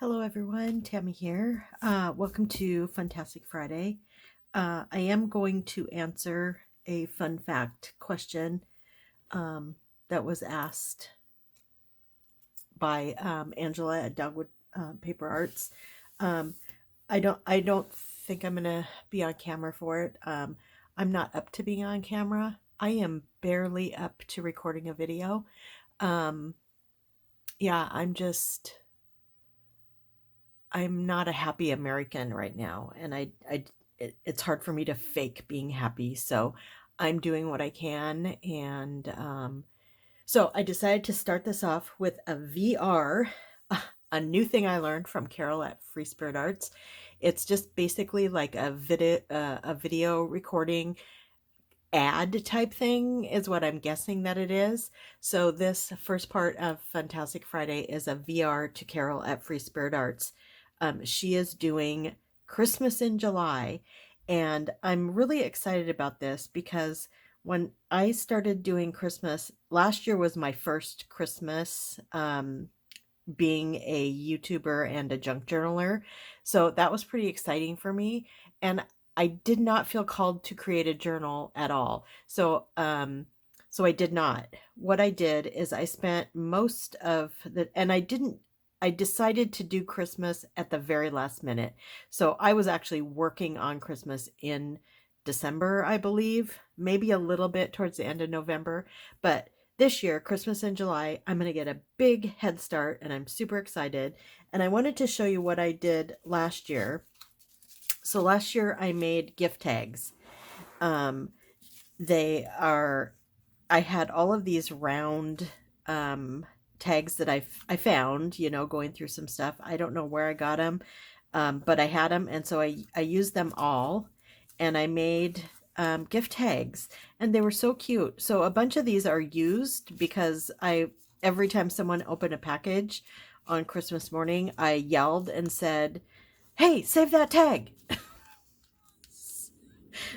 Hello everyone, Tammy here. Welcome to FUNtastic Friday. I am going to answer a fun fact question that was asked by Angela at Dogwood Paper Arts. Um, I don't think I'm gonna be on camera for it. I'm not up to being on camera. I am barely up to recording a video. Um, yeah, I'm not a happy American right now, and it's hard for me to fake being happy. So I'm doing what I can, and so I decided to start this off with a VR, a new thing I learned from Caryl at Free Spirit Arts. It's just basically like a video recording ad type thing is what I'm guessing that it is. So this first part of Fantastic Friday is a VR to Caryl at Free Spirit Arts. She is doing Christmas in July, and I'm really excited about this because when I started doing Christmas, last year was my first Christmas being a YouTuber and a junk journaler. So that was pretty exciting for me. And I did not feel called to create a journal at all. So I did not. What I did is I spent most of and I decided to do Christmas at the very last minute. So I was actually working on Christmas in December, I believe, maybe a little bit towards the end of November, but this year, Christmas in July, I'm going to get a big head start and I'm super excited. And I wanted to show you what I did last year. So last year I made gift tags. Um, I had all of these round tags that I found, going through some stuff. I don't know where I got them, but I had them. And so I used them all and I made gift tags, and they were so cute. So a bunch of these are used because every time someone opened a package on Christmas morning, I yelled and said, "Hey, save that tag."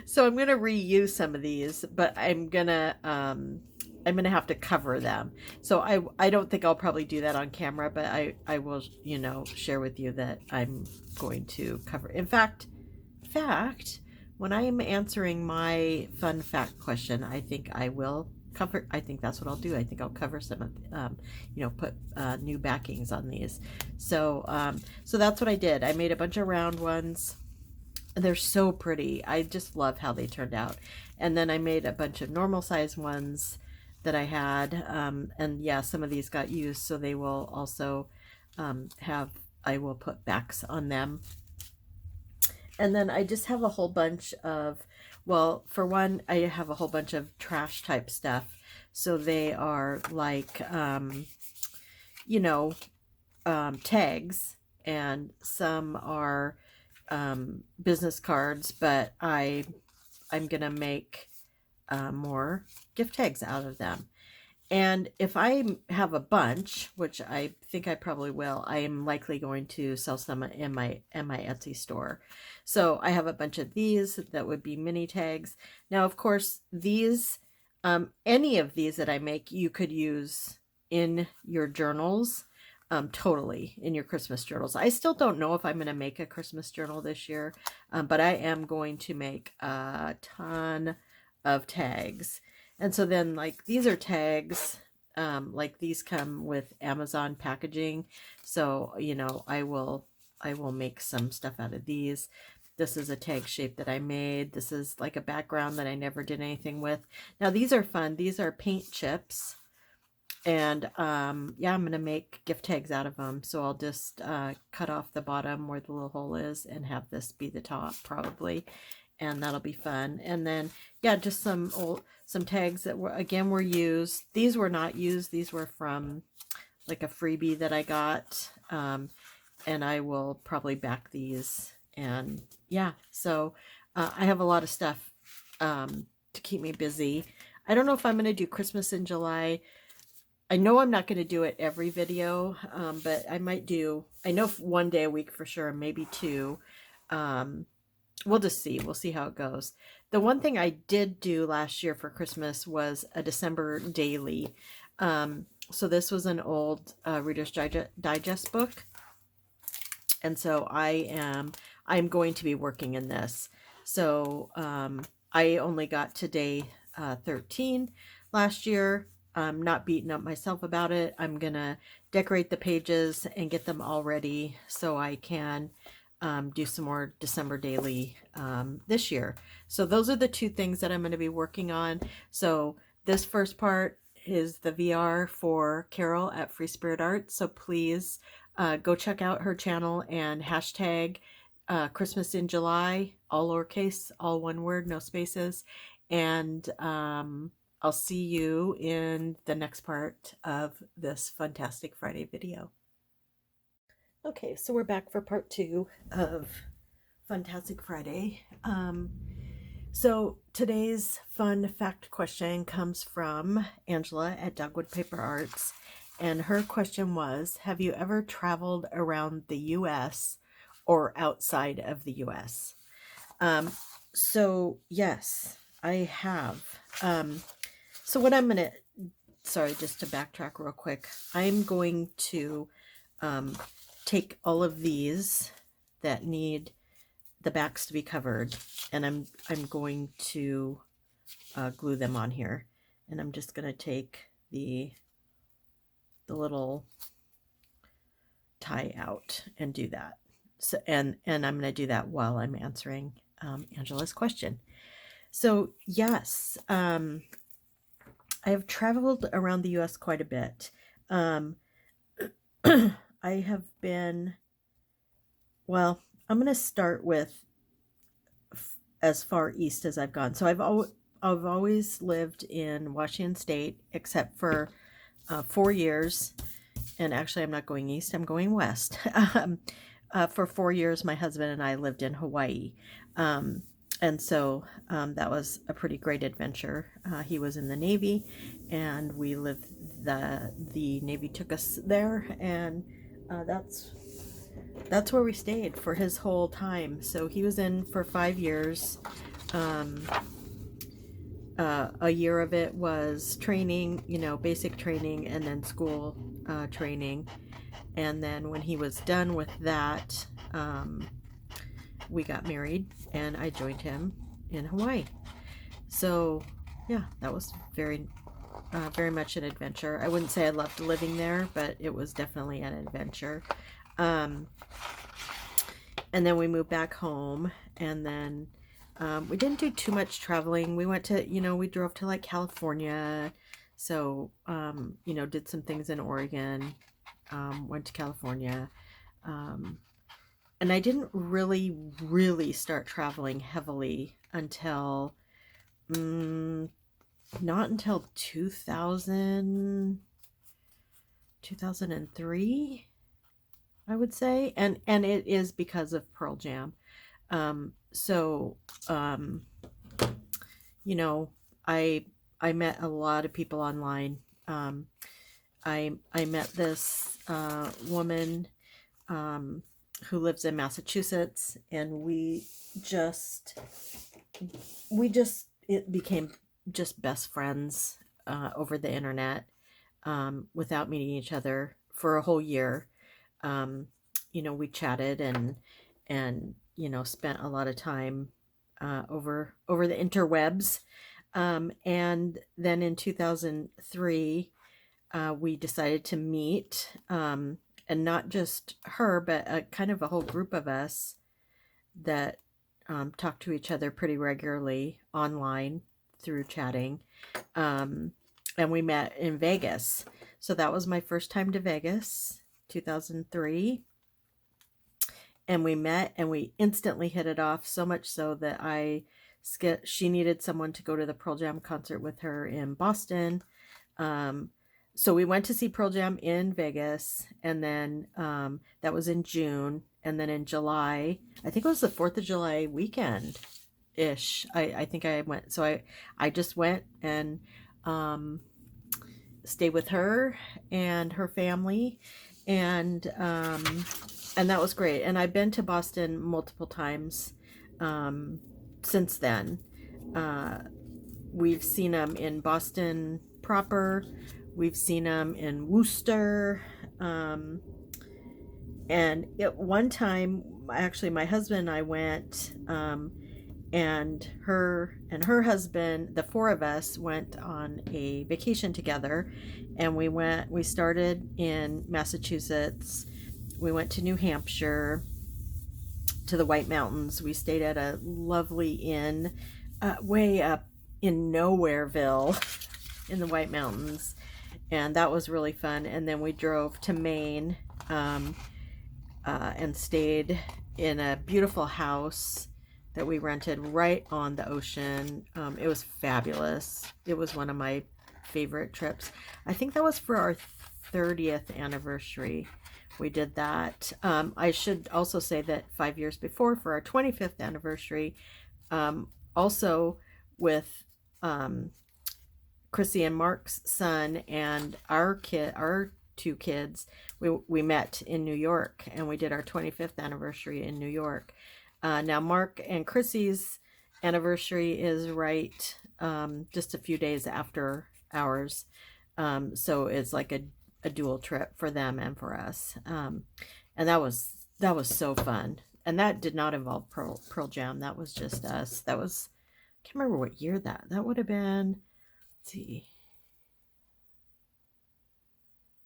So I'm gonna reuse some of these, but I'm gonna have to cover them. So I don't think I'll probably do that on camera, but I will share with you that I'm going to cover. In fact, when I am answering my fun fact question, I think I will cover. I think that's what I'll do. I think I'll cover some of, put new backings on these. So that's what I did. I made a bunch of round ones. They're so pretty. I just love how they turned out. And then I made a bunch of normal size ones that I had. And yeah, some of these got used, so they will also I will put backs on them. And then I just have a whole bunch of, well, for one, I have a whole bunch of trash type stuff. So they are like, tags, and some are business cards, but I'm gonna make more gift tags out of them. And if I have a bunch, which I think I probably will, I am likely going to sell some in my Etsy store. So I have a bunch of these that would be mini tags. Now, of course, these, any of these that I make, you could use in your journals. Totally in your Christmas journals. I still don't know if I'm going to make a Christmas journal this year, but I am going to make a ton of tags. And so then, like, these are tags, like these come with Amazon packaging. So, I will make some stuff out of these. This is a tag shape that I made. This is like a background that I never did anything with. Now, these are fun. These are paint chips. And yeah, I'm going to make gift tags out of them. So I'll just cut off the bottom where the little hole is and have this be the top probably. And that'll be fun. And then, yeah, just some tags that were used. These were not used. These were from like a freebie that I got. And I will probably back these. And yeah, so I have a lot of stuff to keep me busy. I don't know if I'm going to do Christmas in July. I know I'm not going to do it every video, but I might do, I know one day a week for sure, maybe two. We'll just see. We'll see how it goes. The one thing I did do last year for Christmas was a December daily. So this was an old Reader's Digest book. And so I'm going to be working in this. So I only got to day 13 last year. I'm not beating up myself about it. I'm gonna decorate the pages and get them all ready so I can do some more December daily this year. So those are the two things that I'm going to be working on. So this first part is the VR for Caryl at Free Spirit Arts. So please go check out her channel and hashtag Christmas in July, all lowercase, all one word, no spaces. And I'll see you in the next part of this FUNtastic Friday video. Okay, so we're back for part 2 of FUNtastic Friday. So today's fun fact question comes from Angela at Dogwood Paper Arts. And her question was, have you ever traveled around the U.S. or outside of the U.S.? So yes, I have. So what I'm going to, sorry, just to backtrack real quick, I'm going to take all of these that need the backs to be covered, and I'm going to glue them on here, and I'm just going to take the little tie out and do that. So and I'm going to do that while I'm answering Angela's question. So yes, I have traveled around the U.S. quite a bit. I have been, well, I'm going to start with as far east as I've gone. So I've always lived in Washington State, except for 4 years. And actually, I'm not going east, I'm going west. For 4 years, my husband and I lived in Hawaii. And so that was a pretty great adventure. He was in the Navy, and we lived, the Navy took us there, and that's where we stayed for his whole time. So he was in for 5 years. A year of it was training, basic training, and then school training. And then when he was done with that, we got married, and I joined him in Hawaii. So yeah, that was very much an adventure. I wouldn't say I loved living there, but it was definitely an adventure. And then we moved back home, and then we didn't do too much traveling. We went to, we drove to like California. So, did some things in Oregon, went to California. And I didn't really start traveling heavily until, not until 2003, I would say. And it is because of Pearl Jam. I met a lot of people online. I met this woman who lives in Massachusetts, and it became just best friends over the internet, without meeting each other for a whole year. We chatted and spent a lot of time over the interwebs. And then in 2003, we decided to meet, and not just her, but kind of a whole group of us that talk to each other pretty regularly online through chatting. And we met in Vegas. So that was my first time to Vegas, 2003. And we met, and we instantly hit it off, so much so that she needed someone to go to the Pearl Jam concert with her in Boston. So we went to see Pearl Jam in Vegas, and then that was in June. And then in July, I think it was the 4th of July weekend ish, I think I went. So I just went and stayed with her and her family, and that was great. And I've been to Boston multiple times since then. We've seen them in Boston proper. We've seen them in Worcester. And at one time, actually, my husband and I went, and her husband, the four of us went on a vacation together, and we started in Massachusetts. We went to New Hampshire, to the White Mountains. We stayed at a lovely inn, way up in Nowhereville in the White Mountains, and that was really fun. And then we drove to Maine, um, and stayed in a beautiful house that we rented right on the ocean. It was fabulous. It was one of my favorite trips. I think that was for our 30th anniversary. We did that. I should also say that 5 years before, for our 25th anniversary, also with um, Chrissy and Mark's son and our two kids, we met in New York, and we did our 25th anniversary in New York. Now Mark and Chrissy's anniversary is right, just a few days after ours, so it's like a dual trip for them and for us, and that was so fun. And that did not involve Pearl Jam. That was just us. That was, I can't remember what year that would have been. Let's see,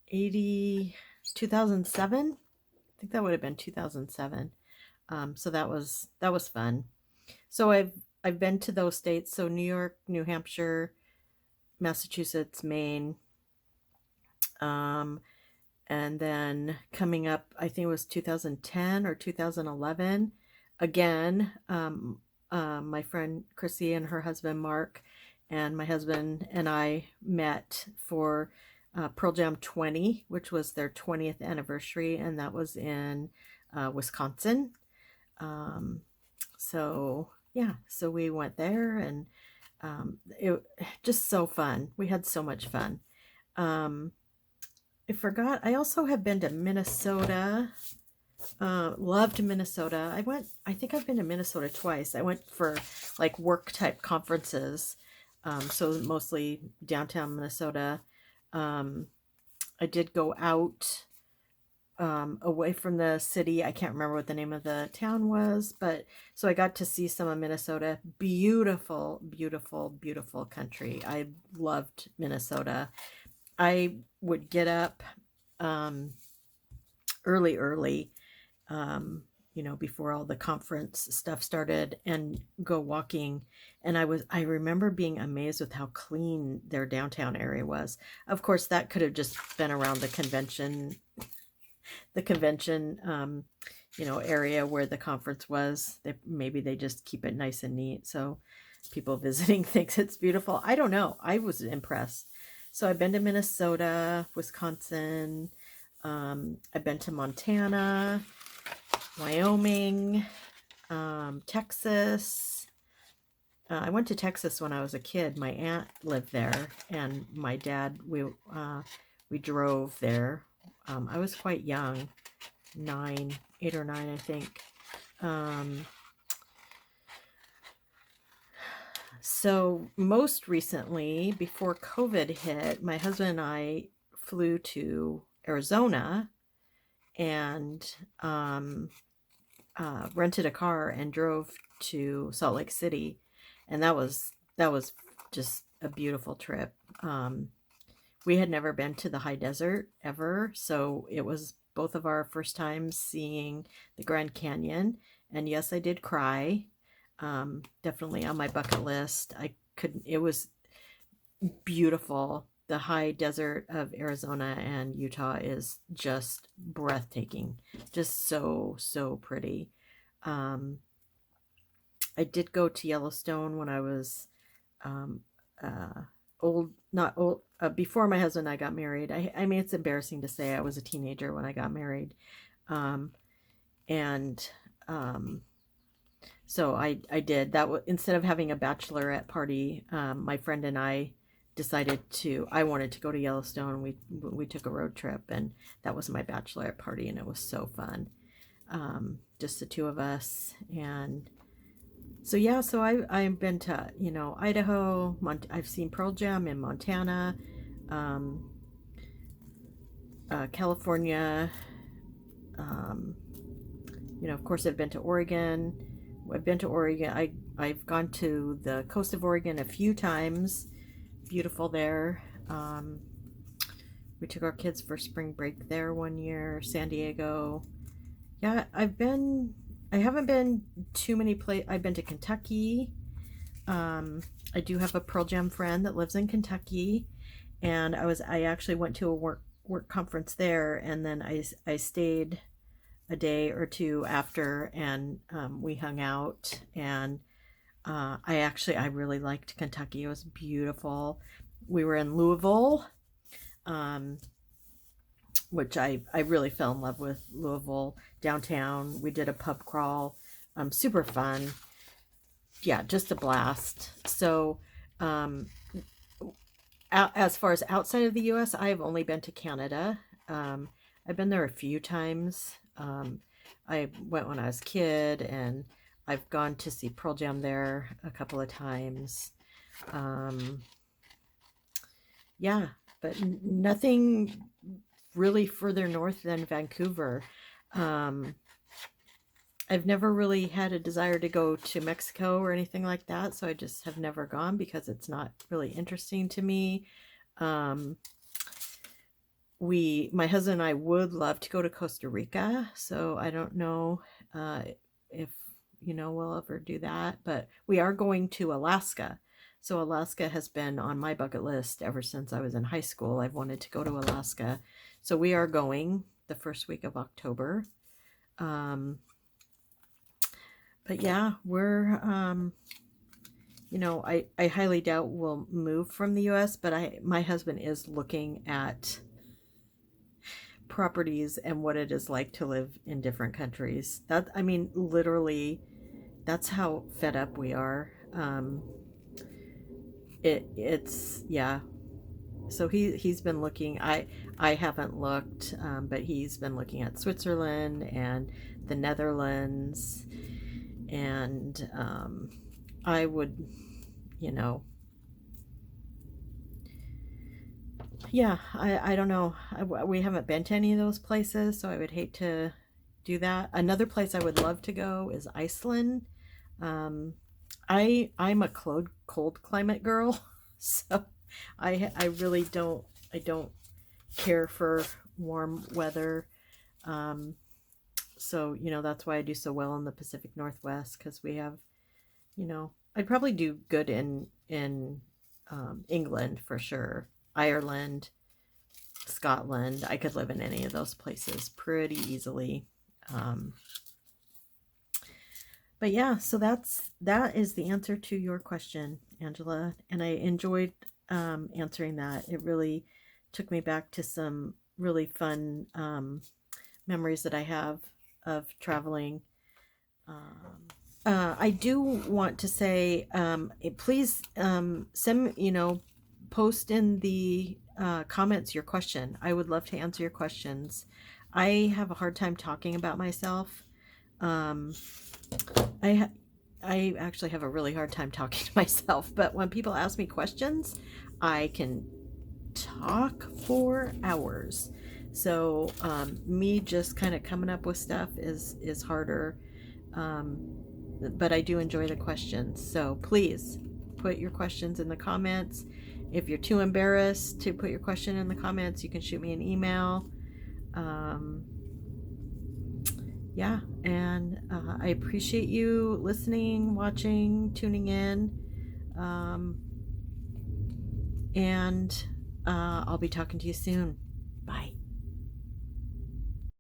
80 2007. I think that would have been 2007. So that was fun. So I've been to those states, so New York, New Hampshire, Massachusetts, Maine, um, and then coming up, I think it was 2010 or 2011, again, my friend Chrissy and her husband Mark and my husband and I met for Pearl Jam 20, which was their 20th anniversary, and that was in Wisconsin. Um, so yeah, so we went there, and it just so fun. We had so much fun. Um, I forgot. I also have been to Minnesota. Loved Minnesota. I think I've been to Minnesota twice. I went for like work type conferences. So mostly downtown Minnesota. Um, I did go out, away from the city. I can't remember what the name of the town was, but so I got to see some of Minnesota. Beautiful, beautiful, beautiful country. I loved Minnesota. I would get up, um, early, early, um, before all the conference stuff started, and go walking. And I remember being amazed with how clean their downtown area was. Of course, that could have just been around the convention, area where the conference was. Maybe they just keep it nice and neat, so people visiting thinks it's beautiful. I don't know. I was impressed. So I've been to Minnesota, Wisconsin. I've been to Montana, Wyoming, Texas. I went to Texas when I was a kid. My aunt lived there, and my dad, we drove there. I was quite young, 8 or 9, I think. Um, so most recently, before COVID hit, my husband and I flew to Arizona, and rented a car and drove to Salt Lake City, and that was just a beautiful trip. We had never been to the high desert ever, so it was both of our first times seeing the Grand Canyon. And yes, I did cry. Definitely on my bucket list. I couldn't. It was beautiful. The high desert of Arizona and Utah is just breathtaking, just so, so pretty. Um, I did go to Yellowstone when I was, um, old, not old, before my husband and I got married. I mean, it's embarrassing to say I was a teenager when I got married. Um, and so I did that. Instead of having a bachelorette party, my friend and I decided I wanted to go to Yellowstone. We took a road trip, and that was my bachelorette party, and it was so fun. Just the two of us. And so yeah, so I've been to, Idaho. I've seen Pearl Jam in Montana, um, California, um, of course, I've been to Oregon. I've been to Oregon. I've gone to the coast of Oregon a few times. Beautiful there. We took our kids for spring break there one year. San Diego. Yeah, I haven't been too many places. I've been to Kentucky. I do have a Pearl Jam friend that lives in Kentucky, and I actually went to a work conference there, and then I stayed a day or two after, and we hung out, and I really liked Kentucky. It was beautiful. We were in Louisville, um, which I really fell in love with Louisville downtown. We did a pub crawl, super fun. Yeah, just a blast. So, um, as far as outside of the U.S., I've only been to Canada. I've been there a few times. I went when I was a kid, and I've gone to see Pearl Jam there a couple of times. Yeah, but nothing really further north than Vancouver. I've never really had a desire to go to Mexico or anything like that, so I just have never gone because it's not really interesting to me. Um, my husband and I would love to go to Costa Rica, so I don't know if we'll ever do that, but we are going to Alaska. So Alaska has been on my bucket list ever since I was in high school. I've wanted to go to Alaska. So we are going the first week of October. But yeah, we're I highly doubt we'll move from the US, but my husband is looking at properties and what it is like to live in different countries. Literally, that's how fed up we are. It's yeah. So he's been looking. I haven't looked, but he's been looking at Switzerland and the Netherlands, and I would, yeah, I don't know. We haven't been to any of those places, so I would hate to do that. Another place I would love to go is Iceland. Um, I'm a cold climate girl, so I really don't care for warm weather. Um, so that's why I do so well in the Pacific Northwest, because we have, I'd probably do good in England for sure. Ireland, Scotland. I could live in any of those places pretty easily. But yeah, so that is the answer to your question, Angela, and I enjoyed answering that. It really took me back to some really fun memories that I have of traveling. I do want to say, please send, post in the comments your question. I would love to answer your questions. I have a hard time talking about myself. Um, I actually have a really hard time talking to myself, but when people ask me questions, I can talk for hours. So me just kind of coming up with stuff is harder. But I do enjoy the questions. So please put your questions in the comments. If you're too embarrassed to put your question in the comments, you can shoot me an email. Yeah, and I appreciate you listening, watching, tuning in. And I'll be talking to you soon.